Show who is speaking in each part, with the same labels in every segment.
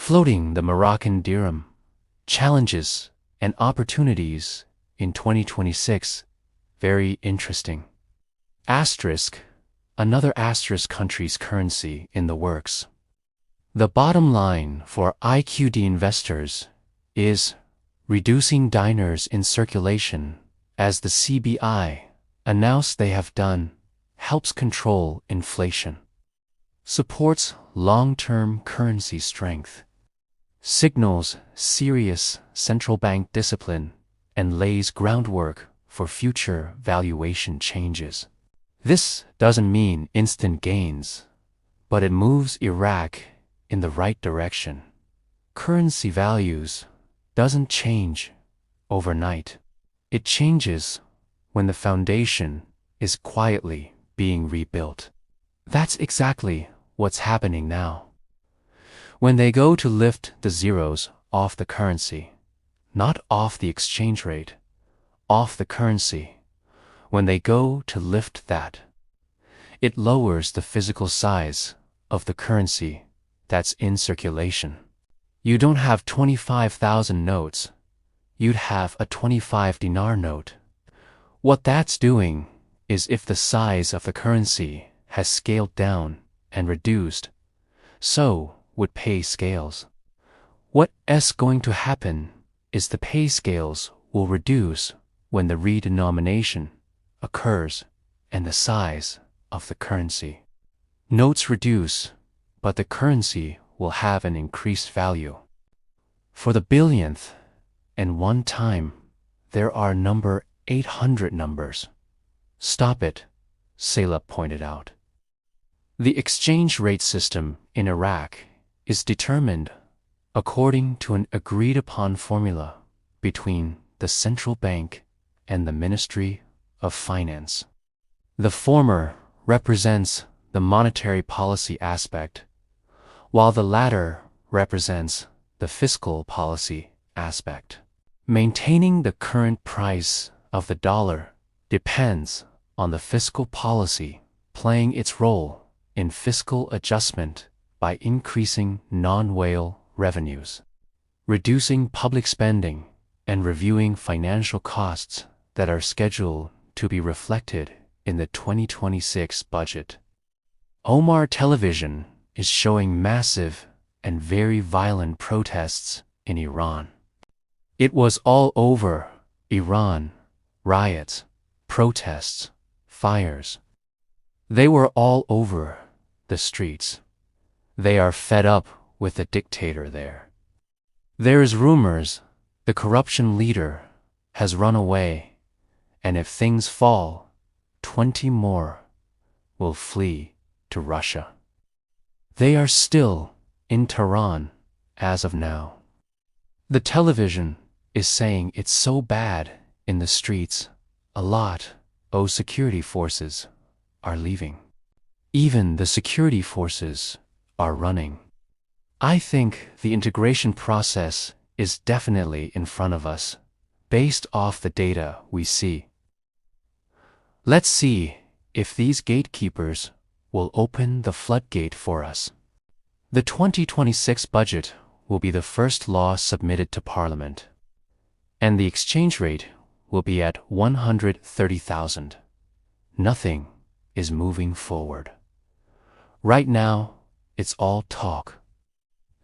Speaker 1: Floating the Moroccan dirham. Challenges and opportunities in 2026. Very interesting. Asterisk. Another asterisk country's currency in the works. The bottom line for IQD investors is reducing dinars in circulation, as the CBI announced they have done, helps control inflation, supports long-term currency strength, signals serious central bank discipline, and lays groundwork for future valuation changes. This doesn't mean instant gains, but it moves Iraq in the right direction. Currency values doesn't change overnight. It changes when the foundation is quietly being rebuilt. That's exactly what's happening now. When they go to lift the zeros off the currency, not off the exchange rate, off the currency, when they go to lift that, it lowers the physical size of the currency that's in circulation. You don't have 25,000 notes, you'd have a 25 dinar note. What that's doing is, if the size of the currency has scaled down and reduced, so would pay scales. What's going to happen is the pay scales will reduce when the redenomination occurs and the size of the currency. Notes reduce, but the currency will have an increased value. For the billionth and one time, there are number 800 numbers. Stop it, Saleh pointed out. The exchange rate system in Iraq is determined according to an agreed-upon formula between the central bank and the Ministry of Finance. The former represents the monetary policy aspect, while the latter represents the fiscal policy aspect. Maintaining the current price of the dollar depends on the fiscal policy playing its role in fiscal adjustment by increasing non-whale revenues, reducing public spending, and reviewing financial costs that are scheduled to be reflected in the 2026 budget. Omar television is showing massive and very violent protests in Iran. It was all over Iran: riots, protests, fires. They were all over the streets. They are fed up with the dictator there. There is rumors the corruption leader has run away, and if things fall, 20 more will flee to Russia. They are still in Tehran as of now. The television is saying it's so bad in the streets, a lot of security forces are leaving. Even the security forces are running. I think the integration process is definitely in front of us, based off the data we see. Let's see if these gatekeepers will open the floodgate for us. The 2026 budget will be the first law submitted to Parliament, and the exchange rate will be at 130,000. Nothing is moving forward. Right now, it's all talk.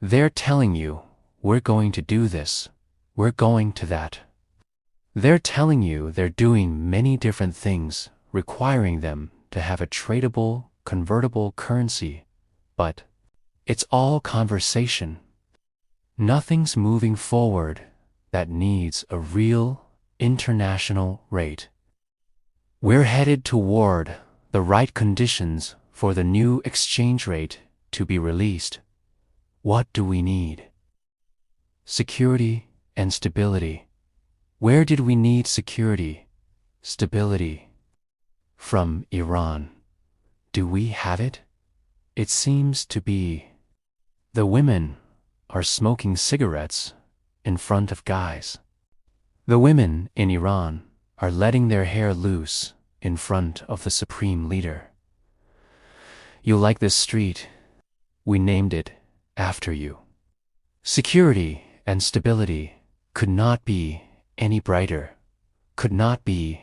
Speaker 1: They're telling you, we're going to do this, we're going to that. They're telling you they're doing many different things, requiring them to have a tradable, convertible currency, but it's all conversation. Nothing's moving forward that needs a real international rate. We're headed toward the right conditions for the new exchange rate to be released. What do we need? Security and stability. Where did we need security, stability? From Iran. Do we have it? It seems to be. The women are smoking cigarettes in front of guys. The women in Iran are letting their hair loose in front of the supreme leader. You like this street? We named it after you. Security and stability could not be any brighter, could not be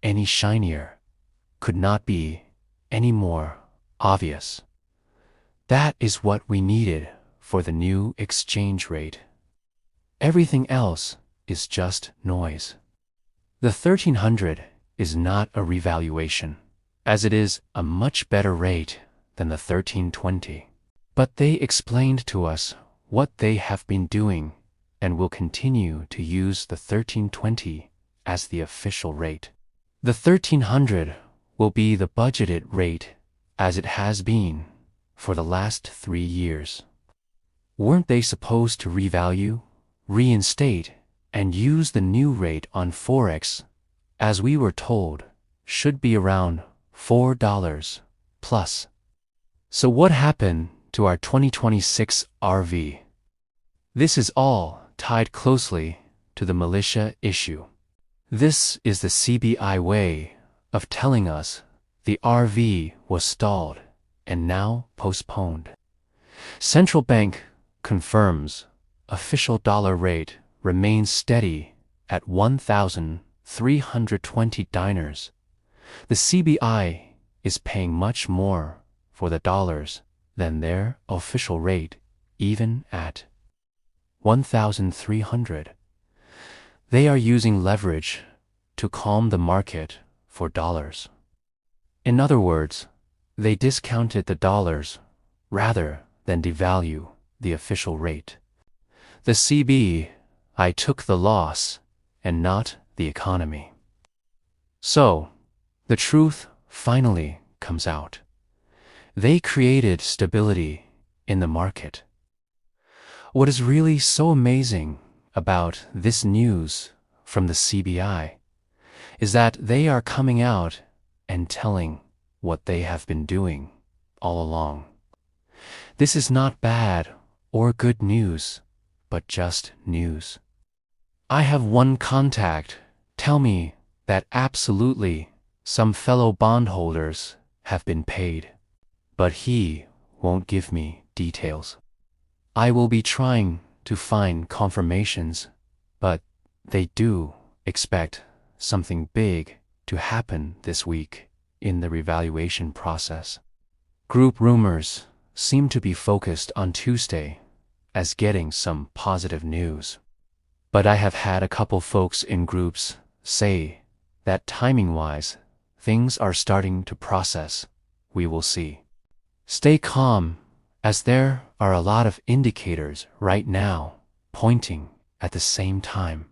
Speaker 1: any shinier, could not be any more obvious. That is what we needed for the new exchange rate. Everything else is just noise. The 1300 is not a revaluation, as it is a much better rate than the 1320. But they explained to us what they have been doing and will continue to use the 1320 as the official rate. The 1300 will be the budgeted rate as it has been for the last 3 years. Weren't they supposed to revalue, reinstate, and use the new rate on Forex, as we were told, should be around $4 plus? So what happened to our 2026 RV? This is all tied closely to the militia issue. This is the CBI way of telling us the RV was stalled and now postponed. Central bank confirms official dollar rate remains steady at 1,320 dinars. The CBI is paying much more for the dollars than their official rate, even at 1,300. They are using leverage to calm the market for dollars. In other words, they discounted the dollars rather than devalue the official rate. The CBI took the loss and not the economy. So, the truth finally comes out. They created stability in the market. What is really so amazing about this news from the CBI is that they are coming out and telling what they have been doing all along. This is not bad or good news, but just news. I have one contact tell me that absolutely some fellow bondholders have been paid, but he won't give me details. I will be trying to find confirmations, but they do expect something big to happen this week in the revaluation process. Group rumors seem to be focused on Tuesday as getting some positive news. But I have had a couple folks in groups say that timing-wise, things are starting to process. We will see. Stay calm, as there are a lot of indicators right now pointing at the same time.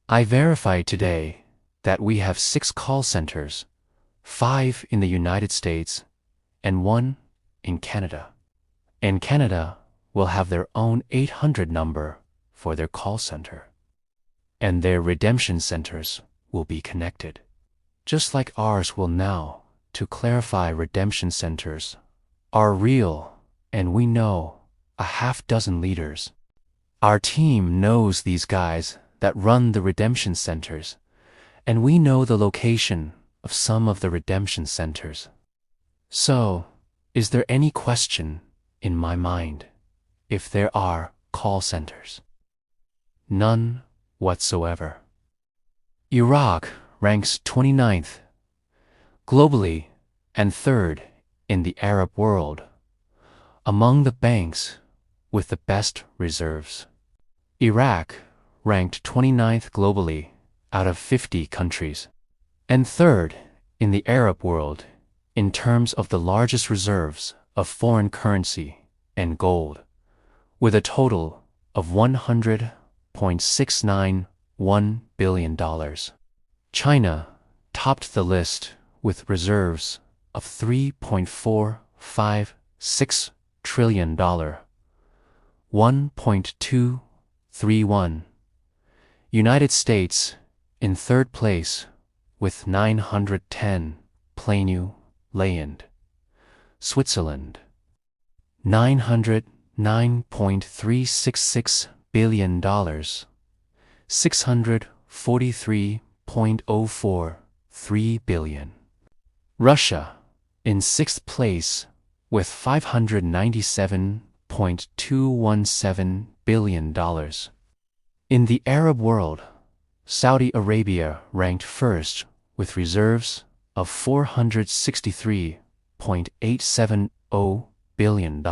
Speaker 1: I verified today that we have 6 call centers, 5 in the United States and 1 in Canada. And Canada will have their own 800 number for their call center. And their redemption centers will be connected, just like ours will now. To clarify, redemption centers are real, and we know a half-dozen leaders. Our team knows these guys that run the redemption centers, and we know the location of some of the redemption centers. So, is there any question in my mind if there are call centers? None whatsoever. Iraq ranks 29th globally and 3rd in the Arab world among the banks with the best reserves. Iraq ranked 29th globally out of 50 countries and 3rd in the Arab world in terms of the largest reserves of foreign currency and gold, with a total of $100.691 billion. China topped the list with reserves of $3.456 trillion, 1.231. United States in 3rd place with 910 planu land. Switzerland $909.366 billion, $643.043 billion. Russia in 6th place with $597.217 billion. In the Arab world, Saudi Arabia ranked first with reserves of $463.870 billion.